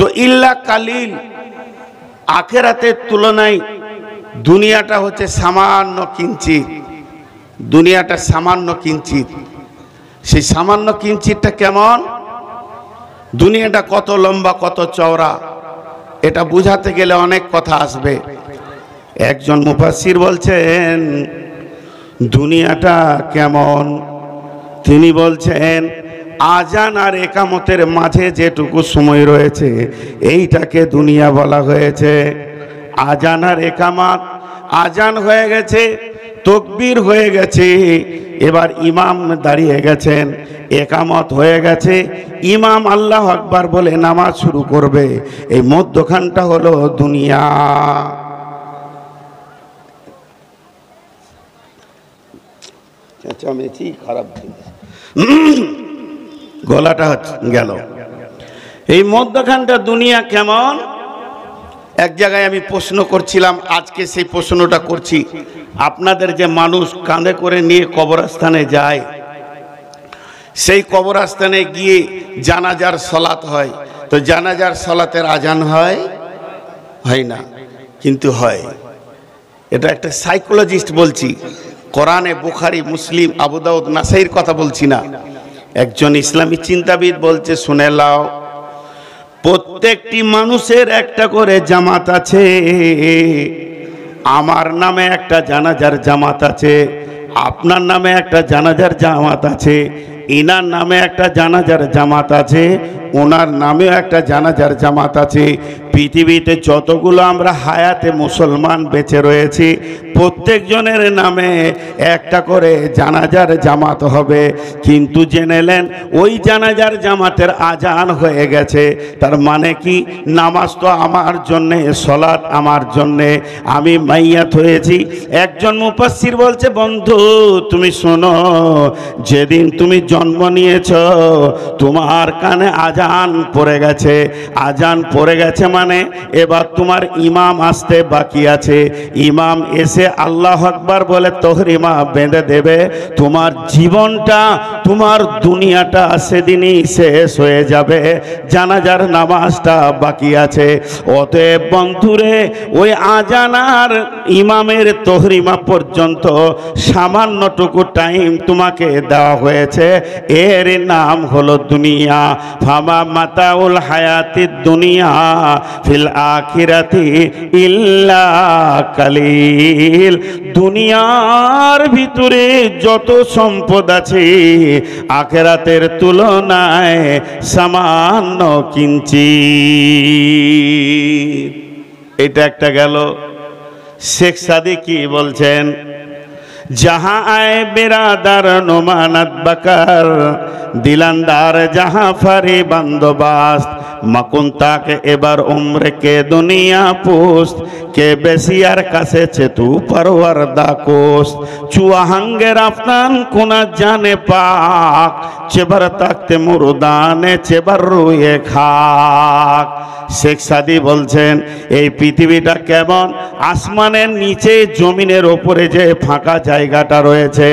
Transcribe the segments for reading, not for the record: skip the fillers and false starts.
তো ইল্লা কালিল, আখিরাতের তুলনায় দুনিয়াটা হচ্ছে সামান্য কিঞ্চিত, দুনিয়াটা সামান্য কিঞ্চিত। সেই সামান্য কিঞ্চিতটা কেমন, দুনিয়াটা কত লম্বা কত চওড়া, এটা বুঝাতে গেলে অনেক কথা আসবে। একজন মুফাসসির বলছেন দুনিয়াটা কেমন, তিনি বলছেন আজান আর একামতের মাঝে যেটুকু সময় রয়েছে এইটাকে দুনিয়া বলা হয়েছে। আজান আর একামত, আজান হয়ে গেছে, তাকবীর হয়ে গেছে, এবার ইমাম দাঁড়িয়ে গেছেন, একামত হয়ে গেছে, ইমাম আল্লাহু আকবার বলে নামাজ শুরু করবে, এই মধ্যখানটা হলো দুনিয়া। চেঁচামেচি খারাপ গলাটা গেল। এই মধ্যখানটা দুনিয়া কেমন। এক জায়গায় আমি প্রশ্ন করছিলাম, আজকে সেই প্রশ্নটা করছি। আপনাদের যে মানুষ কাঁধে করে নিয়ে কবরস্থানে যায়, সেই কবরস্থানে গিয়ে জানাজার সালাত হয়, তো জানাজার সালাতের আজান হয় হয় না? কিন্তু হয়। এটা একটা সাইকোলজিস্ট বলছি, কোরআনে, বুখারী, মুসলিম, আবু দাউদ, নাসাইর কথা বলছি না, একজন ইসলামী চিন্তাবিদ বলছে, শুনে লাও, প্রত্যেকটি মানুষের একটা করে জামাত আছে। আমার নামে একটা জানাজার জামাত আছে, আপনার নামে একটা জানাজার জামাত আছে, ইনার নামে একটা জানাজার জামাত আছে, ওনার নামেও একটা জানাজার জামাত আছে। পৃথিবীতে যতগুলো আমরা হায়াতে মুসলমান বেঁচে রয়েছি, প্রত্যেকজনের নামে একটা করে জানাজার জামাত হবে। কিন্তু জেনেলেন ওই জানাজার জামাতের আজান হয়ে গেছে, তার মানে কি, নামাজ তো আমার জন্যে, সালাত আমার জন্যে, আমি মাইয়াত হয়েছি। একজন মুফাসসির বলছে, বন্ধু তুমি শোনো, যেদিন তুমি জন্ম নিয়েছ তোমার কানে আজান পড়ে গেছে, আজান পড়ে গেছে মানে এবার তোমার ইমাম আসতে বাকি আছে, ইমাম এসে আল্লাহু আকবার বলে তহরিমা বেঁধে দেবে, তোমার জীবনটা, তোমার দুনিয়াটা সেদিনই শেষ হয়ে যাবে, জানাজার নামাজটা বাকি আছে। অতএব বন্ধুরে, ওই আজান আর ইমামের তহরিমা পর্যন্ত সামান্যটুকু টাইম তোমাকে দেওয়া হয়েছে, এর নাম হলো দুনিয়া। ফামা মাতাউল হায়াতিদ দুনিয়া ফিল আখিরাতি ইল্লা কালিল। দুনিয়ার ভিতরে যত সম্পদ আছে আখিরাতের তুলনায় সামান্য কিঞ্চিত। এটা একটা গেল। শেখ সাদি কি বলছেন, जहाँ आए बिरादर नुमानत बकर, दिलंदार जहाँ फरी बंदोबस्त, मकुंता के एबर उम्र के दुनिया पुस्त, के बेसियार कासे चेतु परवरदा कोस्त, चुआहंगे रफ्तान कुना जाने पाक, चेबर तख्ते मुरुदाने चेबर रुए खाक। শেখ সাদি বলছেন এই পৃথিবীটা কেমন, আসমানের নিচে জমিনের ওপরে যে ফাঁকা জায়গাটা রয়েছে,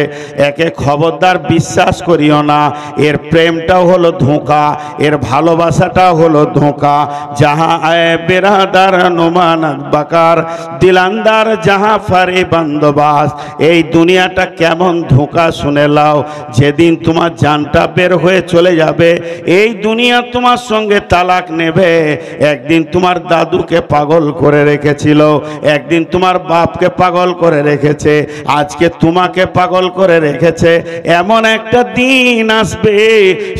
একে খবরদার বিশ্বাস করিও না, এর প্রেমটাও হলো ধোঁকা, এর ভালোবাসাটাও হলো ধোঁকা। যাহা আয়ে বেরাদার নুমানত বাকার, দিলান্দার যাহা ফারে বন্দোবাস। এই দুনিয়াটা কেমন ধোঁকা শুনে লাও, যেদিন তোমার জানটা বের হয়ে চলে যাবে, এই দুনিয়া তোমার সঙ্গে তালাক নেবে। একদিন তোমার দাদুকে পাগল করে রেখেছিল, একদিন তোমার বাপকে পাগল করে রেখেছে, আজকে তোমাকে পাগল করে রেখেছে। এমন একটা দিন আসবে,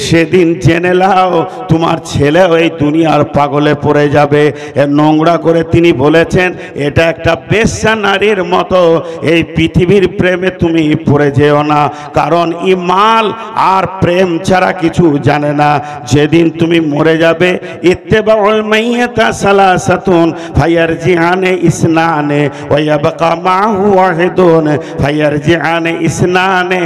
সেদিন জেনে লাও তোমার ছেলেও এই দুনিয়ার পাগলে পড়ে যাবে। নোংরা করে তিনি বলেছেন, এটা একটা বেশ্যা নারীর মতো, এই পৃথিবীর প্রেমে তুমি পড়ে যেও না, কারণ ই মাল আর প্রেম ছাড়া কিছু জানে না। যেদিন তুমি মরে যাবে, ইত্তেবাউল মাইয়াতা সালাসাতুন ফায়ারজিআনে ইসনানে ওয়া ইয়াবকা মাহু ওয়াহিদুন ফায়ারজিআনে ইসনানে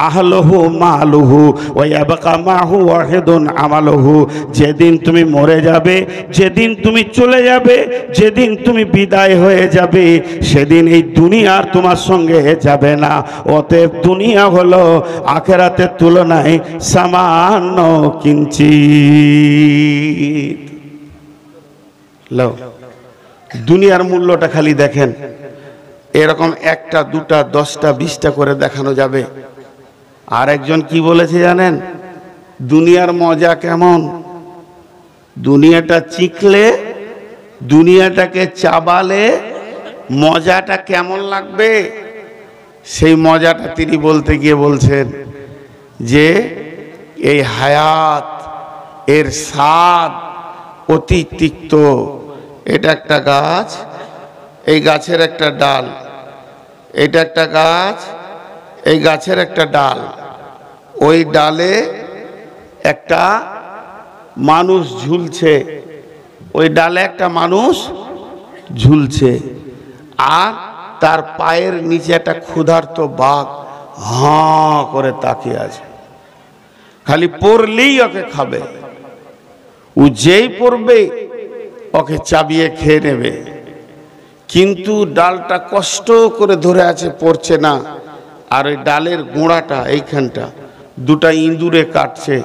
আহলুহু মালুহু ওয়া ইয়াবকা মাহু ওয়াহিদুন আমালুহু। যেদিন তুমি মরে যাবে, যেদিন তুমি চলে যাবে, যেদিন তুমি বিদায় হয়ে যাবে, সেদিন এই দুনিয়া আর তোমার সঙ্গে যাবে না। অতএব দুনিয়া হলো আখিরাতের তুলনায় সামান্য কিঞ্চিত। লো দুনিয়ার মূল্যটা খালি দেখেন, এরকম একটা দুটা 10টা 20টা করে দেখানো যাবে। আর একজন কি বলেছে জানেন, দুনিয়ার মজা কেমন, দুনিয়াটা চিখলে, দুনিয়াটাকে চাবালে মজাটা কেমন লাগবে, সেই মজাটা তিনি বলতে গিয়ে বলছেন যে এই হায়াত এর স্বাদ অতি তিক্ত। এটা একটা গাছ, এই গাছের একটা ডাল, এটা একটা গাছ, এই গাছের একটা ডাল, ওই ডালে একটা মানুষ ঝুলছে, ওই ডালে একটা মানুষ ঝুলছে, আর তার পায়ের নিচে একটা ক্ষুধার্ত বাঘ হাঁ করে তাকিয়ে আছে, খালি পড়লেই ওকে খাবে, ও যেই পড়বে ওকে চাবিয়ে খেয়ে নেবে। কিন্তু ডালটা কষ্ট করে ধরে আছে, পড়ছে না, আর ওই ডালের গোড়াটা এইখানটা দুটা ইঁদুরে কাটছে,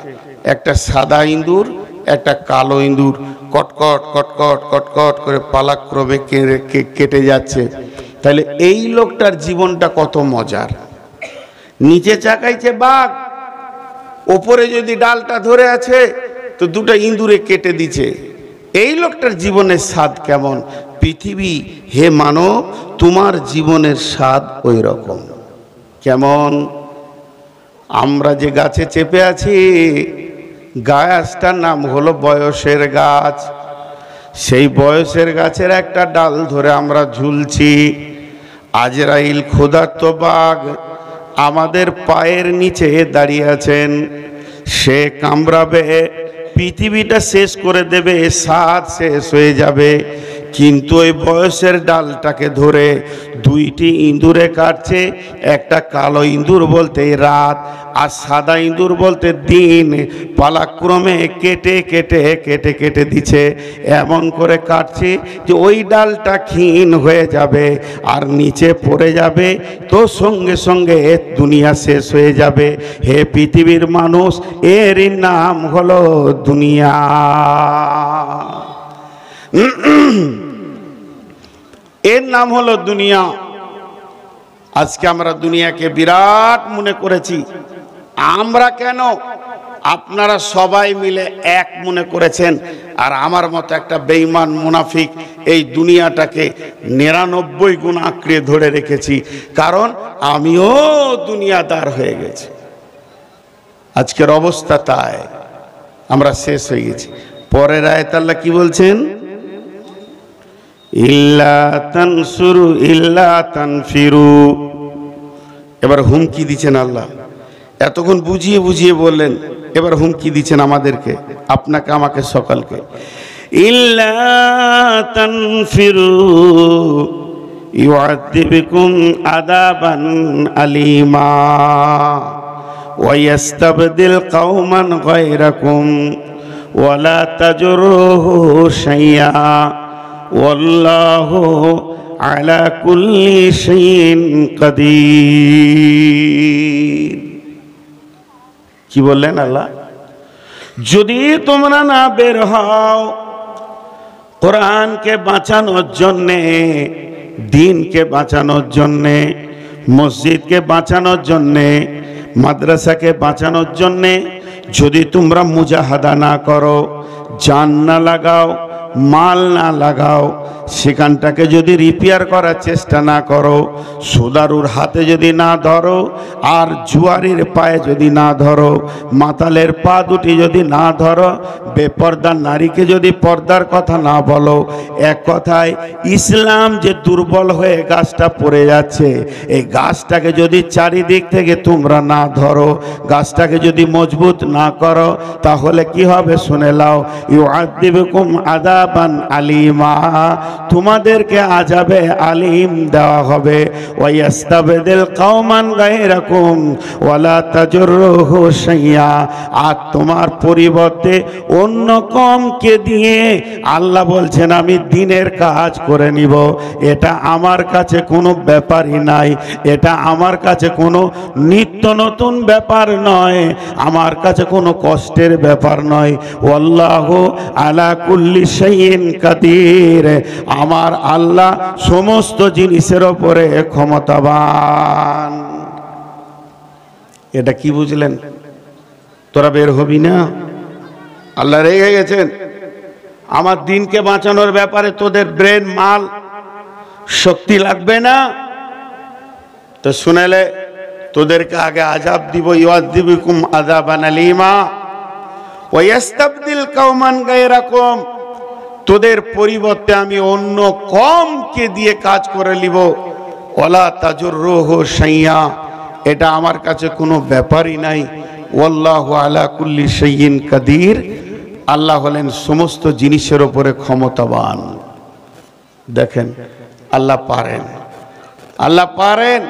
একটা সাদা ইঁদুর একটা কালো ইঁদুর, কটকট কটকট কটকট করে পালাক্রমে কেটে যাচ্ছে। তাহলে এই লোকটার জীবনটা কত মজার, নিচে চাকাইছে বাঘ, ওপরে যদি ডালটা ধরে আছে তো দুটা ইঁদুরে কেটে দিচ্ছে। এই লোকটার জীবনের স্বাদ কেমন? পৃথিবী হে মানব, তোমার জীবনের স্বাদ ওই রকম। কেমন? আমরা যে গাছে চেপে আছি, গাছটার নাম হলো বয়সের গাছ। সেই বয়সের গাছের একটা ডাল ধরে আমরা ঝুলছি। আজরাইল ক্ষুধার্ত বাঘ আমাদের পায়ের নিচে দাঁড়িয়ে আছেন, সে কামড়াবে, পৃথিবীটা শেষ করে দেবে, স্বাদ শেষ হয়ে যাবে। কিন্তু ওই বয়সের ডালটাকে ধরে দুইটি ইঁদুরে কাটছে, একটা কালো ইঁদুর বলতে রাত আর সাদা ইঁদুর বলতে দিন, পালাক্রমে কেটে কেটে কেটে কেটে দিচ্ছে, এমন করে কাটছে যে ওই ডালটা ক্ষীণ হয়ে যাবে আর নিচে পড়ে যাবে, তো সঙ্গে সঙ্গে দুনিয়া শেষ হয়ে যাবে। হে পৃথিবীর মানুষ, এরই নাম হলো দুনিয়া। এর নাম হলো দুনিয়া। আজকে আমরা দুনিয়াকে বিরাট মনে করেছি। আমরা কেন, আপনারা সবাই মিলে এক মনে করেছেন, আর আমার মতো একটা বেঈমান মুনাফিক এই দুনিয়াটাকে 99 গুণ আঁকড়ে ধরে রেখেছি, কারণ আমিও দুনিয়াদার হয়ে গেছি। আজকের অবস্থা তাই, আমরা শেষ হয়ে গেছি। পরের আয়াত আল্লাহ কি বলছেন? ইল্লা তানসুরু ইল্লা তানফিরু। এবার হুমকি দিচ্ছেন আল্লাহ। এতক্ষণ বুঝিয়ে বুঝিয়ে বললেন, এবার হুমকি দিচ্ছেন আমাদেরকে, আপনাকে আমাকে সকলকে। ইল্লা তানফিরু ইউআযিবকুম আযাবান আলীমা ওয়া ইস্তাবদিল কওমান গায়রাকুম ওয়া লা তাজরুহু শাইআ ওয়াল্লাহু আলা কুল্লি শাইইন কাদির। কি বললেন আল্লাহ? যদি তোমরা না বের হও কোরআনকে বাঁচানোর জন্যে, দ্বীনকে বাঁচানোর জন্যে, মসজিদকে বাঁচানোর জন্যে, মাদ্রাসাকে বাঁচানোর জন্যে, যদি তোমরা মুজাহাদা না করো, জান না লাগাও, মাল না লাগাও, সেখানটাকে যদি রিপেয়ার করার চেষ্টা না করো, সুদারুর হাতে যদি না ধরো, আর জুয়ারির পায়ে যদি না ধরো, মাতালের পা দুটি যদি না ধরো, বেপর্দা নারীকে যদি পর্দার কথা না বলো, এক কথায় ইসলাম যে দুর্বল হয়ে গাছটা পড়ে যাচ্ছে, এই গাছটাকে যদি চারিদিক থেকে তোমরা না ধরো, গাছটাকে যদি মজবুত না করো, তাহলে কি হবে শুনে লাও। ইউআযিবকুম আযাবান আলীমা, তোমাদেরকে আযাবে আলিম দেওয়া হবে। ওয়া ইস্তাবদিল কওমান গায়রাকুম ওয়া লা তাজরুহু শাইআ, আর তোমার পরিবর্তে অন্য কমকে দিয়ে আল্লাহ বলছেন আমি দ্বীনের কাজ করে নিব। এটা আমার কাছে কোনো ব্যাপারই নাই, এটা আমার কাছে কোনো নিত্য নতুন ব্যাপার নয়, আমার কাছে কোনো কষ্টের ব্যাপার নয়। ওয়াল্লাহু আলা কুল্লি শাইইন শাইইন কাদির, আমার আল্লাহ সমস্ত জিনিসের উপরে ক্ষমতাবান। এটা কি বুঝলেন? তোরা বের হবি না? আল্লাহ রেগে গেছেন। আমার দিনকে বাঁচানোর ব্যাপারে তোদের ব্রেন মাল শক্তি লাগবে না তো শুনেলে তোদেরকে আগে আযাব দিব, ইউআযিবুকুম আযাবান আলীমা ওয়া ইস্তাবদিল কওমান গায়রাকুম, তোদের পরিবর্তে আমি অন্য কওমকে দিয়ে কাজ করে নিব। ওয়ালা তাজুররুহু শাইয়া, এটা আমার কাছে কোনো ব্যাপারই নাই। ওয়াল্লাহু আলা কুল্লি শাইইন কাদির, আল্লাহ হলেন সমস্ত জিনিসের উপরে ক্ষমতাবান। দেখেন আল্লাহ পারেন, আল্লাহ পারেন।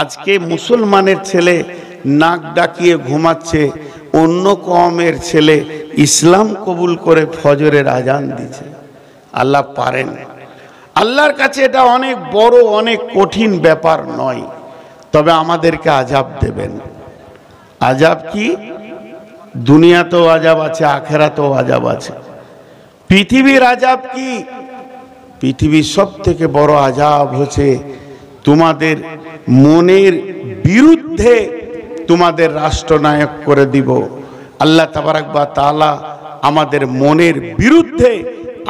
আজকে মুসলমানের ছেলে নাক ডাকিয়ে ঘুমাচ্ছে, অন্য কওমের ছেলে ইসলাম কবুল করে ফজরের আজান দিচ্ছে। আল্লাহ পারেন। আল্লাহর কাছে এটা অনেক বড়, অনেক কঠিন ব্যাপার নয়। তবে আমাদেরকে আযাব দেবেন। আযাব কি? দুনিয়াতেও আযাব আছে, আখিরাতেও আযাব আছে। পৃথিবীর আযাব কি? পৃথিবীর সব থেকে বড় আযাব হচ্ছে তোমাদের মনের বিরুদ্ধে তোমাদের রাষ্ট্রনায়ক করে দিব। আল্লাহ তাবারাক ওয়া তাআলা আমাদের মনের বিরুদ্ধে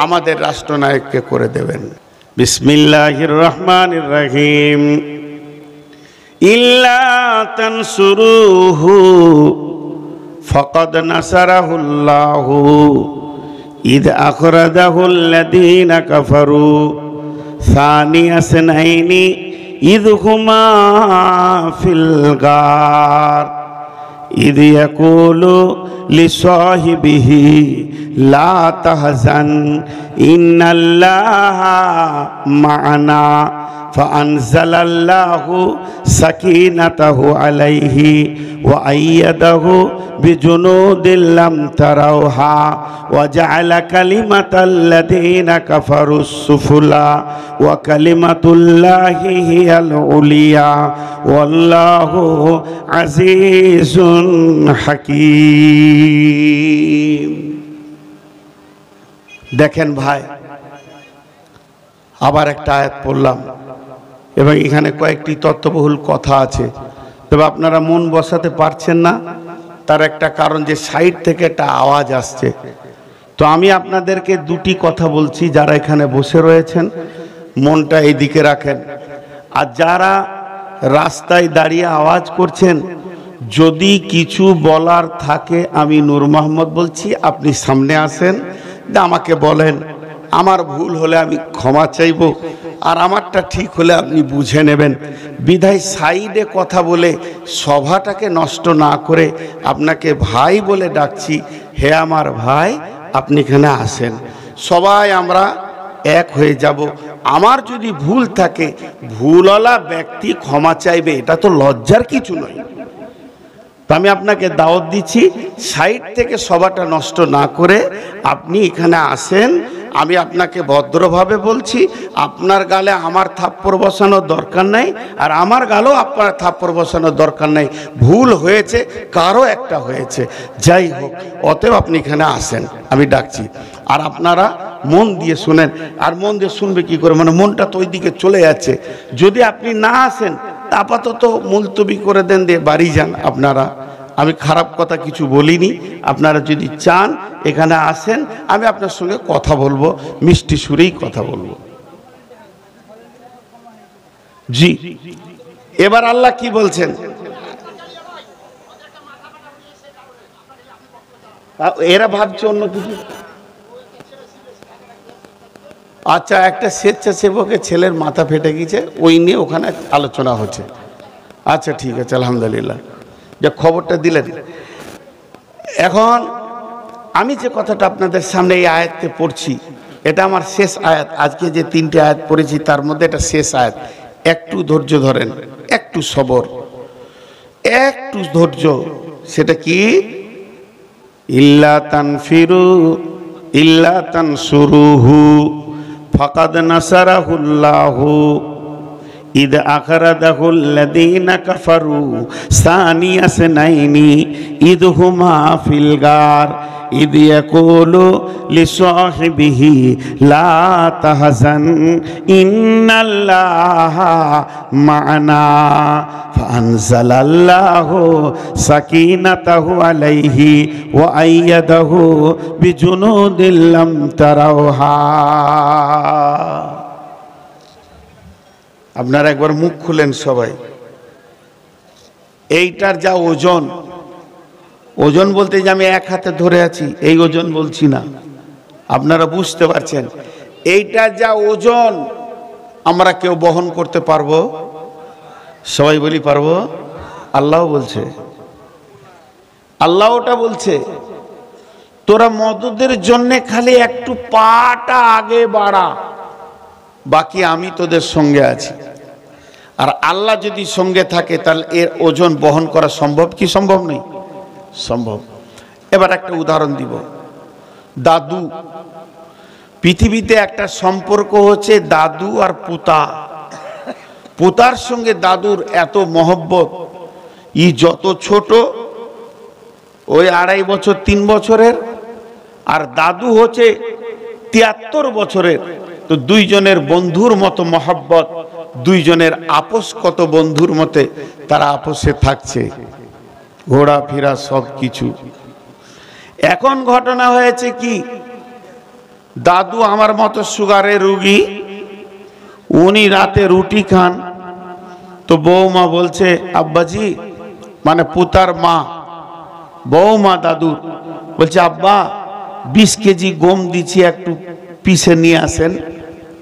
আমাদের রাষ্ট্রনায়ককে করে দেবেন। বিসমিল্লাহির রহমানির রহিম। ইল্লা তানসুরুহু ফাকাদ নাসারাহুল্লাহু ইয আখরাজাহুল্লাযীনা কাফারু সানিয়া সানাইনি ইয হুমা ফিল গার ইয ইয়াকুলু লিসাহিবিহি লা তাহজান ইন্নাল্লাহা মা'ানা ফাআনজালাল্লাহু সাকিনাতাহু আলাইহি ওয়া আইয়াদাহু বিজুনুদিন লাম তারাউহা ওয়া জাআলা কালিমাতাল্লাযীনা কাফারুস সুফলা ওয়া কালিমাতুল্লাহি হিয়াল উলিয়া ওয়াল্লাহু আজিজুন হাকীম। দেখেন ভাই, আবার একটা আয়াত পড়লাম এবং এখানে কয়েকটি তত্ত্ববহুল কথা আছে। তবে আপনারা মন বসাতে পারছেন না, তার একটা কারণ যে সাইড থেকে একটা আওয়াজ আসছে। তো আমি আপনাদেরকে দুটি কথা বলছি, যারা এখানে বসে রয়েছেন মনটা এইদিকে রাখেন, আর যারা রাস্তায় দাঁড়িয়ে আওয়াজ করছেন, যদি কিছু বলার থাকে, আমি নূর মোহাম্মদ বলছি, আপনি সামনে আসেন, আমাকে বলেন। আমার ভুল হলে আমি ক্ষমা চাইব, আর আমারটা ঠিক হলে আপনি বুঝে নেবেন। বিধায় সাইডে কথা বলে সভাটাকে নষ্ট না করে আপনাকে ভাই বলে ডাকছি। হে আমার ভাই, আপনি এখানে আসেন, সবাই আমরা এক হয়ে যাব। আমার যদি ভুল থাকে, ভুলওয়ালা ব্যক্তি ক্ষমা চাইবে, এটা তো লজ্জার কিছু নয়। তো আমি আপনাকে দাওয়াত দিচ্ছি, সাইড থেকে সভাটা নষ্ট না করে আপনি এখানে আসেন। আমি আপনাকে ভদ্রভাবে বলছি, আপনার গালে আমার থাপ্পড় বসানোর দরকার নাই, আর আমার গালেও আপনার থাপ্পড় বসানোর দরকার নাই। ভুল হয়েছে, কারো একটা হয়েছে, যাই হোক, অতএব আপনি এখানে আসেন, আমি ডাকছি। আর আপনারা মন দিয়ে শুনেন। আর মন দিয়ে শুনবে কি করে, মানে মনটা তো ওই দিকে চলে যাচ্ছে। যদি আপনি না আসেন, আপাতত মুলতবি করে দেন, দিয়ে বাড়ি যান আপনারা। আমি খারাপ কথা কিছু বলিনি। আপনারা যদি চান এখানে আসেন, আমি আপনার সঙ্গে কথা বলবো, মিষ্টি সুরেই কথা বলবো। জি, এবার আল্লাহ কি বলছেন? এরা ভাবছে অন্য কিছু। আচ্ছা, একটা স্বেচ্ছাসেবকের ছেলের মাথা ফেটে গেছে, ওই নিয়ে ওখানে আলোচনা হচ্ছে। আচ্ছা ঠিক আছে, আলহামদুলিল্লাহ, যে খবরটা দিলেন। এখন আমি যে কথাটা আপনাদের সামনে এই আয়াতে পড়ছি, এটা আমার শেষ আয়াত। আজকে যে তিনটে আয়াত পড়েছি তার মধ্যে এটা শেষ আয়াত। একটু ধৈর্য ধরেন, একটু সবর, একটু ধৈর্য। সেটা কি? ইল্লা তানফিরু ইল্লা তানসুরুহু ফাকাদ নাসারাহুল্লাহু إذ أخرجه الذين كفروا ثاني اثنين إذ هما في الغار إذ يقول لصاحبه لا تحزن إن الله معنا فأنزل الله سكينته عليه وأيده بجنود لم تروها। আপনারা একবার মুখ খুলেন সবাই। এইটার যা ওজন, ওজন বলতে যে আমি এক হাতে ধরে আছি এই ওজন বলছি না, আপনারা বুঝতে পারছেন। এইটার যা ওজন আমরা কেউ বহন করতে পারবো? সবাই বলি পারবো? আল্লাহ বলছে, আল্লাহ ওটা বলছে তোরা মদদের জন্য খালি একটু পাটা আগে বাড়া, বাকি আমি তোদের সঙ্গে আছি। আর আল্লাহ যদি সঙ্গে থাকে তাহলে এর ওজন বহন করা সম্ভব কি সম্ভব নেই? সম্ভব। এবার একটা উদাহরণ দিব। দাদু, পৃথিবীতে একটা সম্পর্ক হচ্ছে দাদু আর পুতা। পুতার সঙ্গে দাদুর এত মহব্বত, ই যত ছোট ওই 2.5 বছর 3 বছরের, আর দাদু হচ্ছে 73 বছরের। তো দুইজনের বন্ধুর মতো মহব্বত, দুইজনের আপোষ কত বন্ধুর মতে তারা আপোষে থাকছে, ঘোরাফেরা সব কিছু। এখন ঘটনা হয়েছে কি, দাদু আমার মতো সুগারের রুগী, উনি রাতে রুটি খান। তো বৌমা বলছে আব্বাজি, মানে পুতার মা, বৌমা দাদুর বলছে আব্বা 20 কেজি গম দিচ্ছি, একটু পিষে নিয়ে আসেন,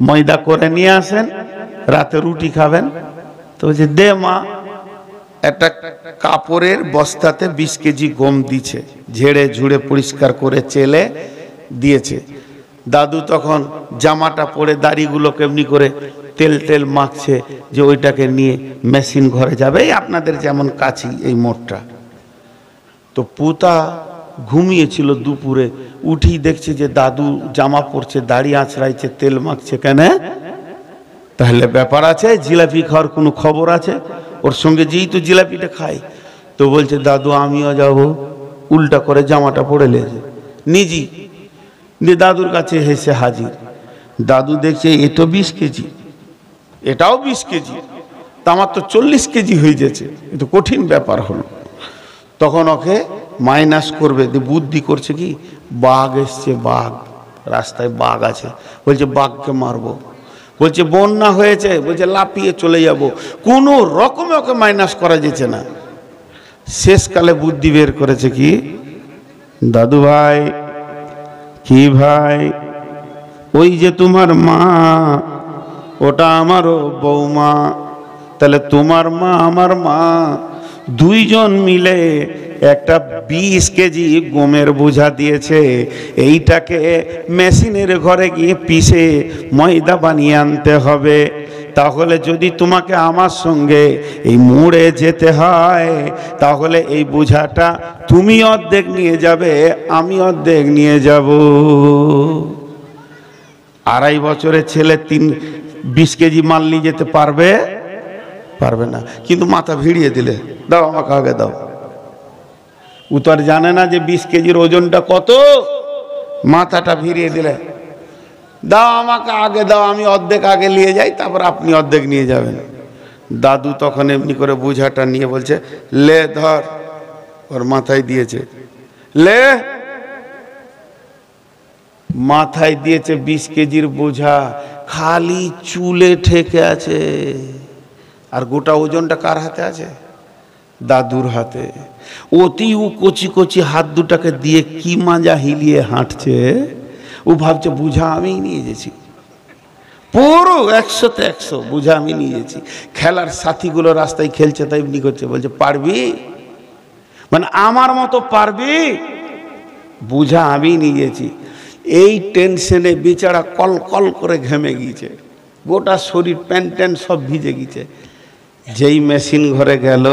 ময়দা করে নিয়ে আসেন, রাতে রুটি খাবেন। তো বলছে দে মা। একটা কাপড়ের বস্তাতে 20 কেজি গম দিছে, ঝেড়ে ঝুড়ে পরিষ্কার করে চেলে দিয়েছে। দাদু তখন জামাটা পরে দাড়িগুলো কেমনি করে তেল তেল মাখছে যে ওইটাকে নিয়ে মেশিন ঘরে যাবে, আপনাদের যেমন কাছি এই মোটটা। তো পুতা ঘুমিয়েছিল, দুপুরে উঠি দেখছে যে দাদু জামা পরছে, দাড়ি আঁচড়াইছে, তেল মাখছে। কেন? তাহলে ব্যাপার আছে, জিলাপি খাওয়ার কোনো খবর আছে? ওর সঙ্গে যেই তো জিলাপিটা খাই। তো বলছে দাদু আমিও যাব, উল্টা করে জামাটা পরে লেছে নিজি দিয়ে দাদুর কাছে হেসে হাজির। দাদু দেখছে এ তো 20 কেজি, এটাও 20 কেজি, তা আমার তো 40 কেজি হয়ে যাচ্ছে, এ তো কঠিন ব্যাপার হলো। তখন ওকে মাইনাস করবে, বুদ্ধি করছে কি, বাঘ এসছে, বাঘ রাস্তায় বাঘ আছে, বলছে বাঘকে মারবো। বলছে বন্যা হয়েছে, বলছে লাফিয়ে চলে যাব। কোনো রকমে ওকে মাইনাস করা যেছে না। শেষকালে বুদ্ধি বের করেছে কি, দাদু ভাই, কি ভাই, ওই যে তোমার মা, ওটা আমারও বৌমা, তাহলে তোমার মা আমার মা, দুইজন মিলে একটা 20 কেজি গমের বোঝা দিয়েছে। এইটাকে মেশিনের ঘরে গিয়ে পিষে ময়দা বানিয়ে আনতে হবে। তাহলে যদি তোমাকে আমার সঙ্গে এই মোড়ে যেতে হয়, তাহলে এই বোঝাটা তুমি অর্ধেক নিয়ে যাবে, আমি অর্ধেক নিয়ে যাব। 2.5 বছরের ছেলে 20 কেজি মাল নিয়ে যেতে পারবে? পারবে না। কিন্তু মাথা ভিড়িয়ে দিলে, দাও আমাকে আগে দাও। ও তো আর জানে না যে 20 কেজির ওজনটা কত। মাথাটা ভিড়িয়ে দিলে, দাও আমাকে আগে দাও, আমি অর্ধেক আগে নিয়ে যাই, তারপর আপনি অর্ধেক নিয়ে যাবেন। দাদু তখন এমনি করে বোঝাটা নিয়ে বলছে লে ধর, ওর মাথায় দিয়েছে, লে মাথায় দিয়েছে 20 কেজির বোঝা, খালি চুলে ঠেকে আছে। আর গোটা ওজনটা কার হাতে আছে? দাদুর হাতে। অতি ও কচি কচি হাত দুটাকে দিয়ে কি মাজা হিলিয়ে হাঁটছে। ও ভাবছে বুঝা আমি নিয়ে গেছি, পুরো 100-তে 100 বুঝা আমি নিয়ে গেছি। খেলার সাথীগুলো রাস্তায় খেলছে, তাই এমনি করছে, বলছে পারবি, মানে আমার মতো পারবি, বুঝা আমি নিয়ে গেছি। এই টেনশনে বেচারা কল কল করে ঘেমে গিয়েছে, গোটা শরীর প্যান্ট ট্যান্ট সব ভিজে গিয়েছে। যেই মেশিন ঘরে গেল,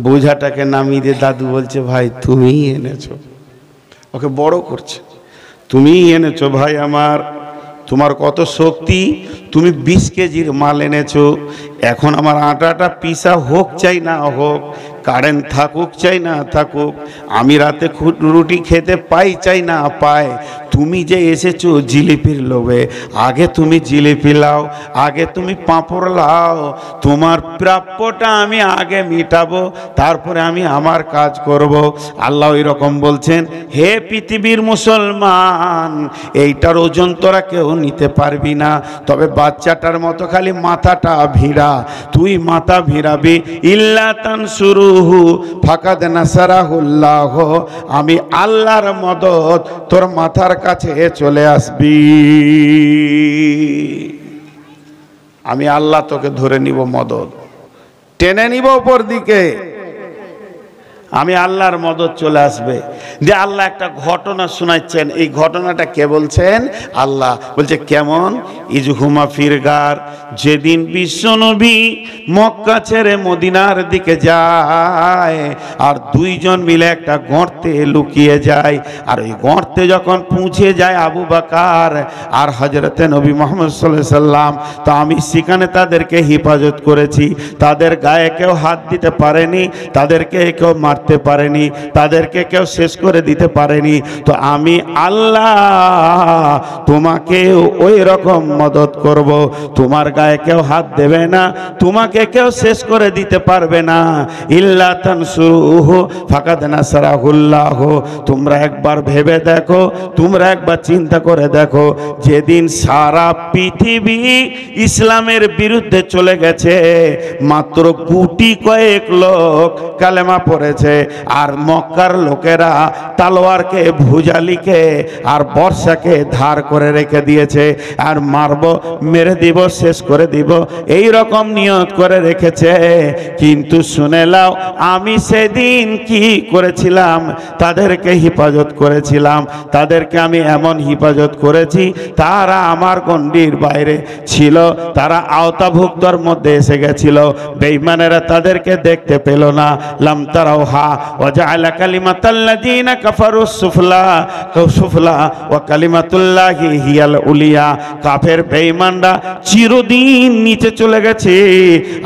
বোঝাটাকে নামিয়ে দিয়ে দাদু বলছে ভাই তুমি এনেছো, ওকে বড় করছে, তুমি এনেছো ভাই আমার, তোমার কত শক্তি, তুমি 20 কেজির মাল এনেছো, এখন আমার আটাটা পিসা হোক চাই না হোক, কারেন্ট থাকুক চাই না থাকুক, আমি রাতে রুটি খেতে পাই চাই না পাই, তুমি যে এসেছো জিলিপির লোভে, আগে তুমি জিলিপি লাও, আগে তুমি পাঁপড় লাও, তোমার প্রাপ্যটা আমি আগে মিটাবো, তারপরে আমি আমার কাজ করব। আল্লাহ ওই রকম বলছেন, হে পৃথিবীর মুসলমান, এইটার ওজন তোরা কেউ নিতে পারবি না, তবে বাচ্চাটার মতো খালি মাথাটা ভিড়া, তুই মাথা ভিড়াবি। ইল্লা তানসুরুহু ফাকাদ নাসারাহুল্লাহ, আমি আল্লাহর মদদ তোর মাথার কাছে চলে আসবি, আমি আল্লাহ তোকে ধরে নিব, মদদ টেনে নিব উপর দিকে, আমি আল্লাহর মদদ চলে আসবে। যে আল্লাহ একটা ঘটনা শোনাচ্ছেন, এই ঘটনাটা কে বলছেন? আল্লাহ বলছে কেমন? ইজহুমা ফিরগার, যেদিন বিশ্বনবী মক্কা ছেড়ে মদিনার দিকে যায় আর দুইজন মিলে একটা গর্তে লুকিয়ে যায়, আর ওই গর্তে যখন পৌঁছে যায় আবু বকর আর হযরতে নবী মুহাম্মদ সাল্লাল্লাহু আলাইহি সাল্লাম, তো আমি সেখানে তাদেরকে হেফাজত করেছি, তাদের গায়ে কেউ হাত দিতে পারেনি, তাদেরকে কেউ মারতে পারেনি, তাদেরকে কেউ শেষ করে দিতে পারেনি, তো আমি আল্লাহ তোমাকে ওই রকম মদদ করব, তোমার গায়ে কেউ হাত দেবে না, তোমাকে কেউ শেষ করে দিতে পারবে না। ইল্লা তানসুরুহু ফাকাদ নাসারাহুল্লাহ, তোমরা একবার ভেবে দেখো, তোমরা একবার চিন্তা করে দেখো, যেদিন সারা পৃথিবী ইসলামের বিরুদ্ধে চলে গেছে, মাত্র গুটি কয়েক লোক কালেমা পড়েছে, আর মক্কার লোকেরা তালোয়ারকে, ভুজালিকে আর বর্ষাকে ধার করে রেখে দিয়েছে, আর মারব, মেরে দিব, শেষ করে দিব, এই রকম নিয়ত করে রেখেছে। কিন্তু শুনে নাও, আমি সেদিন কি করেছিলাম? তাদেরকে হেফাজত করেছিলাম, তাদেরকে আমি এমন হেফাজত করেছি, তারা আমার গণ্ডির বাইরে ছিল, তারা আওতাভুক্তর মধ্যে এসে গেছিল, বেঈমানেরা তাদেরকে দেখতে পেল না। লাম তারাউহা ওয়া জাআলা কালিমাতাল্লাযীনা কাফারু সুফলা ওয়া কালিমাতুল্লাহি হিয়াল উলিয়া, কাফের বেঈমানরা চিরদিন নিচে চলে গেছে,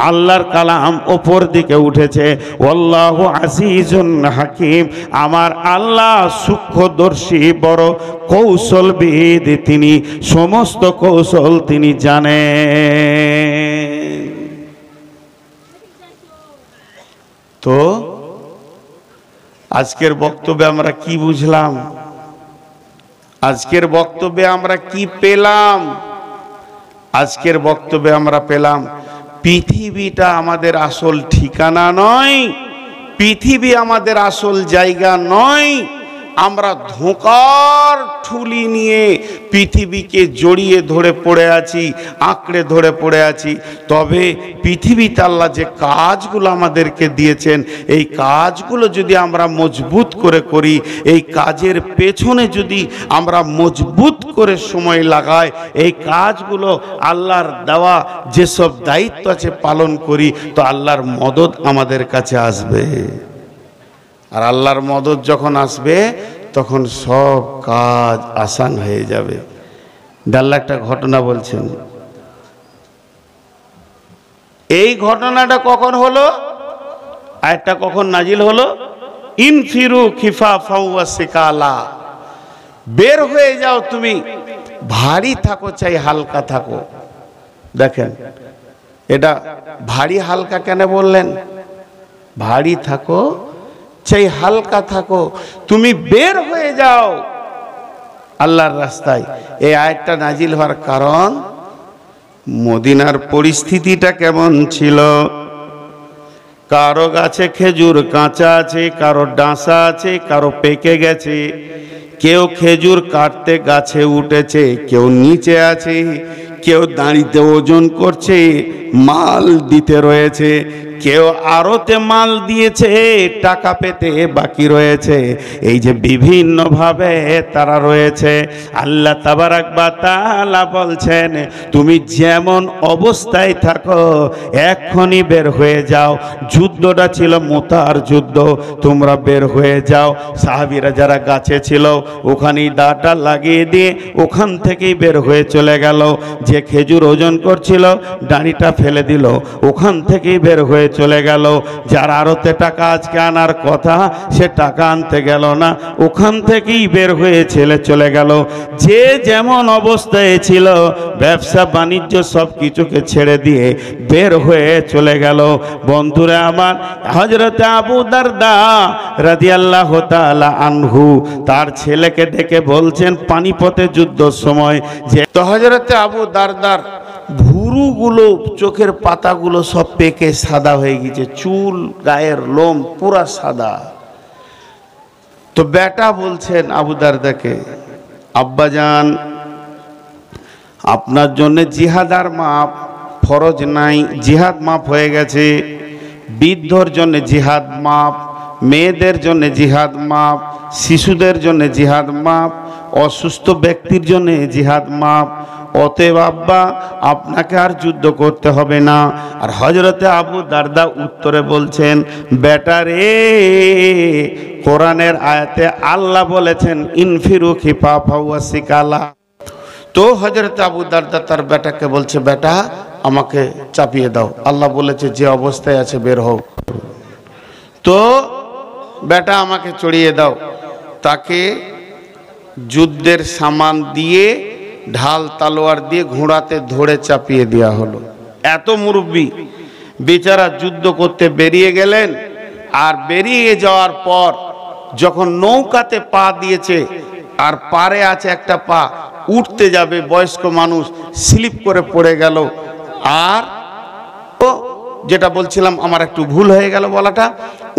আল্লাহর কালাম উপর দিকে উঠেছে। ওয়াল্লাহু আজিজুন হাকিম, আমার আল্লাহ সূক্ষ্মদর্শী, বড় কৌশলবিদ, তিনি সমস্ত কৌশল তিনি জানেন। তো আজকের বক্তব্যে আমরা কি বুঝলাম? আজকের বক্তব্যে আমরা কি পেলাম? আজকের বক্তব্যে আমরা পেলাম, পৃথিবীটা আমাদের আসল ঠিকানা নয়, পৃথিবী আমাদের আসল জায়গা নয়, আমরা ধোঁকার ঠুলি নিয়ে পৃথিবীকে জড়িয়ে ধরে পড়ে আছি, আঁকড়ে ধরে পড়ে আছি। তবে পৃথিবীতে আল্লাহ যে কাজগুলো আমাদেরকে দিয়েছেন, এই কাজগুলো যদি আমরা মজবুত করে করি, এই কাজের পেছনে যদি আমরা মজবুত করে সময় লাগাই, এই কাজগুলো আল্লাহর দেওয়া যেসব দায়িত্ব আছে পালন করি, তো আল্লাহর মদদ আমাদের কাছে আসবে। আর আল্লাহর মদদ যখন আসবে, তখন সব কাজ আসান হয়ে যাবে। আল্লাহ একটা ঘটনা বলছেন, এই ঘটনাটা কখন হলো? আয়াতটা কখন নাজিল হলো? ইনফিরু খিফাফা ওয়া সিকালা, বের হয়ে যাও, তুমি ভারী থাকো চাই হালকা থাকো। দেখেন, এটা ভারী হালকা কেন বললেন? ভারী থাকো চাই হালকা থাকো, তুমি বের হয়ে যাও আল্লাহর রাস্তায়। এই আয়াতটা নাজিল হওয়ার কারণ, মদিনার পরিস্থিতিটা কেমন ছিল? কারো গাছে খেজুর কাঁচা আছে, কারো ডাঁসা আছে, কারো পেকে গেছে, কেউ খেজুর কাটতে গাছে উঠেছে, কেউ নিচে আছে, কেউ দাঁড়িতে ওজন করছে, মাল দিতে রয়েছে, কেউ আড়তে মাল দিয়েছে, টাকা পেতে বাকি রয়েছে। এই যে বিভিন্নভাবে তারা রয়েছে। আল্লাহ তাবারাক ওয়া তাআলা বলছেন, তুমি যেমন অবস্থায় থাকো এক্ষুনি বের হয়ে যাও। যুদ্ধটা ছিল মুতার যুদ্ধ, তোমরা বের হয়ে যাও। সাহাবীরা যারা গাছে ছিল ওখানেই দাটা লাগিয়ে দিয়ে ওখান থেকেই বের হয়ে চলে গেল। যে খেজুর ওজন করছিল ডাঁড়িটা ফেলে দিল, ওখান থেকেই বের হয়ে চলে গেল। যার আড়তে টাকা আজকে আনার কথা সে টাকা আনতে গেল না, ওখান থেকেই বের হয়ে চলে গেল। যে যেমন অবস্থায় ছিল ব্যবসা বাণিজ্য সব কিছুকে ছেড়ে দিয়ে বের হয়ে চলে গেল। বন্ধুরা আমার, হযরত আবু দারদা রাদিয়াল্লাহু তাআলা আনহু তার ছেলেকে ডেকে বলছেন পানিপথে যুদ্ধের সময় যে, তো হযরত আবু দারদার ভুরুগুলো, চোখের পাতাগুলো সব পেকে সাদা হয়ে গেছে, চুল গায়ের লোম পুরা সাদা। তো বেটা বলছেন আবু দারদাকে, আব্বাজান আপনার জন্য জিহাদ আর মাপ ফরজ নাই, জিহাদ মাপ হয়ে গেছে। বৃদ্ধর জন্য জিহাদ মাপ, মেয়েদের জন্য জিহাদ মাপ, শিশুদের জন্য জিহাদ মাপ, অসুস্থ ব্যক্তির জন্য জিহাদ মাপ। অতএব আব্বা আপনাকে আর যুদ্ধ করতে হবে না। আর হযরতে আবু দারদা উত্তরে বলছেন, বেটা রে, কোরআনের আয়াতে আল্লাহ বলেছেন ইনফিরু খিফাফা ওয়া সিকালা। তো হযরতে আবু দারদা তার বেটাকে বলছে, বেটা আমাকে চাপিয়ে দাও, আল্লাহ বলেছে যে অবস্থায় আছে বের হও। তো বেটা আমাকে চড়িয়ে দাও। তাকে যুদ্ধের সামান দিয়ে, ঢাল তলোয়ার দিয়ে ঘোড়াতে ধরে চাপিয়ে দেওয়া হলো। এত মুরব্বী বেচারা যুদ্ধ করতে বেরিয়ে গেলেন। আর বেরিয়ে যাওয়ার পর যখন নৌকাতে পা দিয়েছে আর পারে আছে একটা পা, উঠতে যাবে বয়স্ক মানুষ, স্লিপ করে পড়ে গেল। আর যেটা বলছিলাম আমার একটু ভুল হয়ে গেল বলাটা,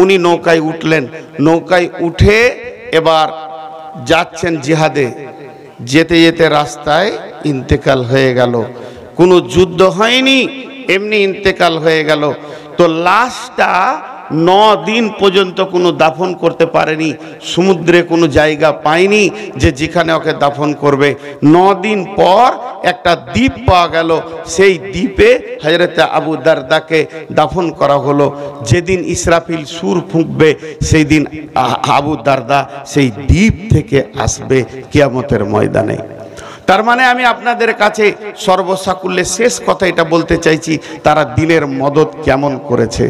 উনি নৌকায় উঠলেন। নৌকায় উঠে এবার যাচ্ছেন জিহাদে। যেতে যেতে রাস্তায় ইন্তেকাল হয়ে গেল। কোনো যুদ্ধ হয়নি, এমনি ইন্তেকাল হয়ে গেল। তো লাশটা 9 দিন পর্যন্ত কোনো দাফন করতে পারেনি, সমুদ্রে কোনো জায়গা পায়নি যে যেখানে ওকে দাফন করবে। 9 দিন পর একটা দ্বীপ পাওয়া গেল, সেই দ্বীপে হযরত আবু দারদাকে দাফন করা হলো। যেদিন ইসরাফিল সুর ফুঁকবে সেই দিন আবু দারদা সেই দ্বীপ থেকে আসবে কিয়ামতের ময়দানে। তার মানে আমি আপনাদের কাছে সর্বসাকুল্যে শেষ কথা এটা বলতে চাইছি, তারা দিনের মদদ কেমন করেছে।